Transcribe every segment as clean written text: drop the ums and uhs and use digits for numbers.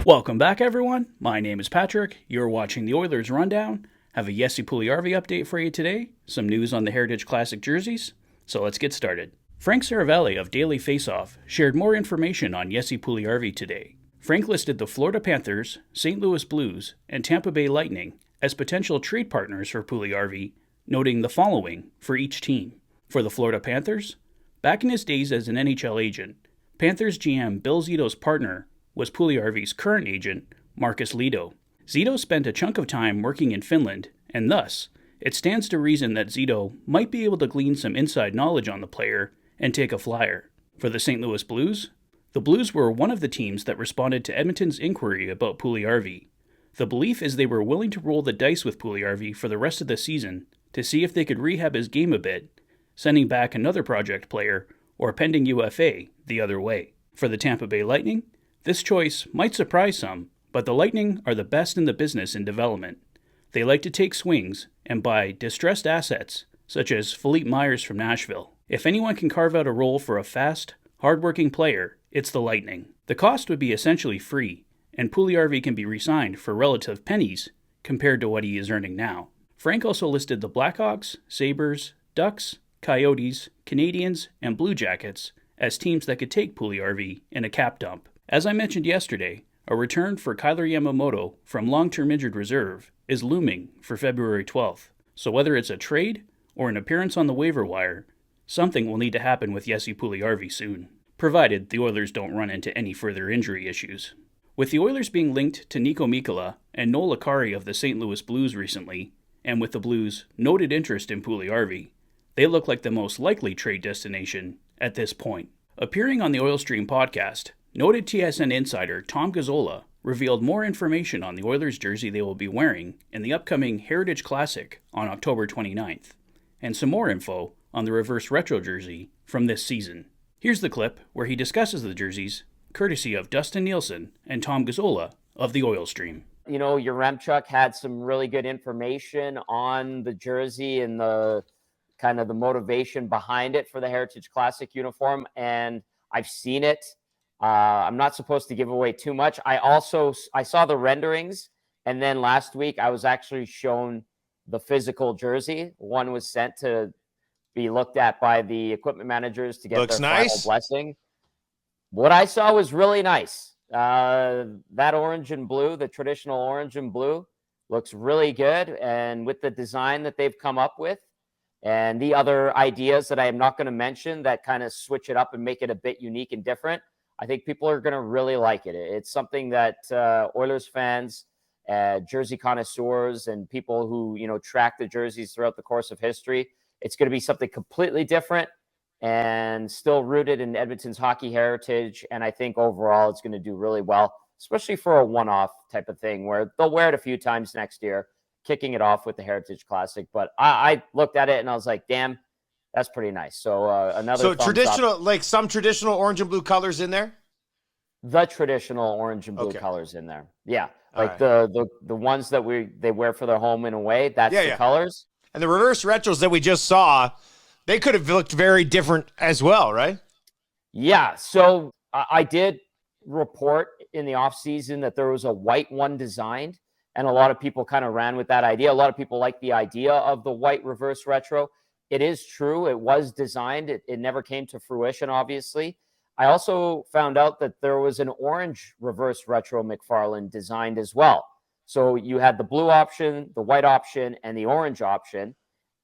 Welcome back, everyone. My name is Patrick. You're watching the Oilers Rundown. Have a Jesse Puljujarvi update for you today, some news on the Heritage Classic jerseys. So let's get started. Frank Saravalli of Daily Faceoff shared more information on Jesse Puljujarvi today. Frank listed the Florida Panthers, St. Louis Blues, and Tampa Bay Lightning as potential trade partners for Puljujarvi, noting the following for each team. For the Florida Panthers, back in his days as an NHL agent, Panthers GM Bill Zito's partner was Puljujarvi's current agent, Markus Lido. Zito spent a chunk of time working in Finland, and thus, it stands to reason that Zito might be able to glean some inside knowledge on the player and take a flyer. For the St. Louis Blues, the Blues were one of the teams that responded to Edmonton's inquiry about Puljujarvi. The belief is they were willing to roll the dice with Puljujarvi for the rest of the season to see if they could rehab his game a bit, sending back another project player or pending UFA the other way. For the Tampa Bay Lightning, this choice might surprise some, but the Lightning are the best in the business in development. They like to take swings and buy distressed assets, such as Philippe Myers from Nashville. If anyone can carve out a role for a fast, hard-working player, it's the Lightning. The cost would be essentially free, and Puljujarvi can be re-signed for relative pennies compared to what he is earning now. Frank also listed the Blackhawks, Sabres, Ducks, Coyotes, Canadiens, and Blue Jackets as teams that could take Puljujarvi in a cap dump. As I mentioned yesterday, a return for Kailer Yamamoto from long-term injured reserve is looming for February 12th. So whether it's a trade or an appearance on the waiver wire, something will need to happen with Jesse Puljujarvi soon, provided the Oilers don't run into any further injury issues. With the Oilers being linked to Niko Mikkola and Noel Acciari of the St. Louis Blues recently, and with the Blues' noted interest in Puljujarvi, they look like the most likely trade destination at this point. Appearing on the Oil Stream podcast, noted TSN insider Tom Gazzola revealed more information on the Oilers jersey they will be wearing in the upcoming Heritage Classic on October 29th, and some more info on the reverse retro jersey from this season. Here's the clip where he discusses the jerseys, courtesy of Dustin Nielsen and Tom Gazzola of the Oil Stream. You know, Yaremchuk had some really good information on the jersey and the kind of the motivation behind it for the Heritage Classic uniform, and I've seen it. I'm not supposed to give away too much. I saw the renderings, and then last week I was actually shown the physical jersey. One was sent to be looked at by the equipment managers to get their final blessing. What I saw was really nice. That orange and blue, the traditional orange and blue, looks really good. And with the design that they've come up with and the other ideas that I am not going to mention that kind of switch it up and make it a bit unique and different, I think people are going to really like it. It's something that Oilers fans, jersey connoisseurs, and people who, track the jerseys throughout the course of history, it's going to be something completely different and still rooted in Edmonton's hockey heritage. And I think overall it's going to do really well, especially for a one-off type of thing where they'll wear it a few times next year, kicking it off with the Heritage Classic. But I looked at it and I was like, damn, that's pretty nice. So another traditional, up. like some traditional orange and blue colors in there. The traditional orange and blue colors in there, yeah, like right. the ones that they wear for their home and away. That's the colors. And the reverse retros that we just saw, they could have looked very different as well, right? Yeah. So I did report in the off season that there was a white one designed, and a lot of people kind of ran with that idea. A lot of people like the idea of the white reverse retro. It is true. It was designed. It never came to fruition, obviously. I also found out that there was an orange reverse retro McFarland designed as well. So you had the blue option, the white option, and the orange option.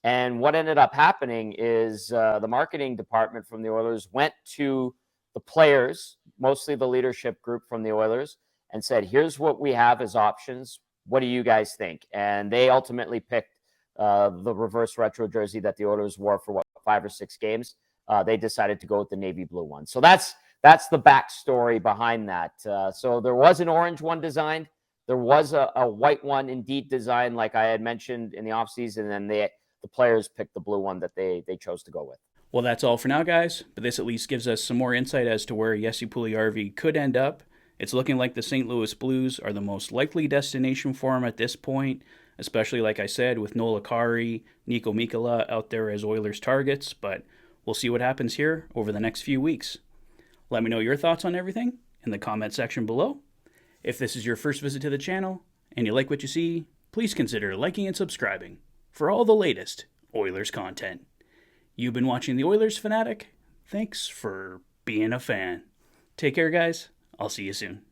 And what ended up happening is the marketing department from the Oilers went to the players, mostly the leadership group from the Oilers, and said, here's what we have as options. What do you guys think? And they ultimately picked the reverse retro jersey that the Oilers wore for 5 or 6 games. They decided to go with the navy blue one. So that's the backstory behind that. So there was an orange one designed. There was a white one indeed designed, like I had mentioned in the offseason, and the players picked the blue one that they chose to go with. Well, that's all for now, guys, but this at least gives us some more insight as to where Jesse Puljujarvi could end up. It's looking like the St. Louis Blues are the most likely destination for him at this point, especially, like I said, with Noel Acciari, Niko Mikkola out there as Oilers targets, but we'll see what happens here over the next few weeks. Let me know your thoughts on everything in the comment section below. If this is your first visit to the channel and you like what you see, please consider liking and subscribing for all the latest Oilers content. You've been watching The Oilers Fanatic. Thanks for being a fan. Take care, guys. I'll see you soon.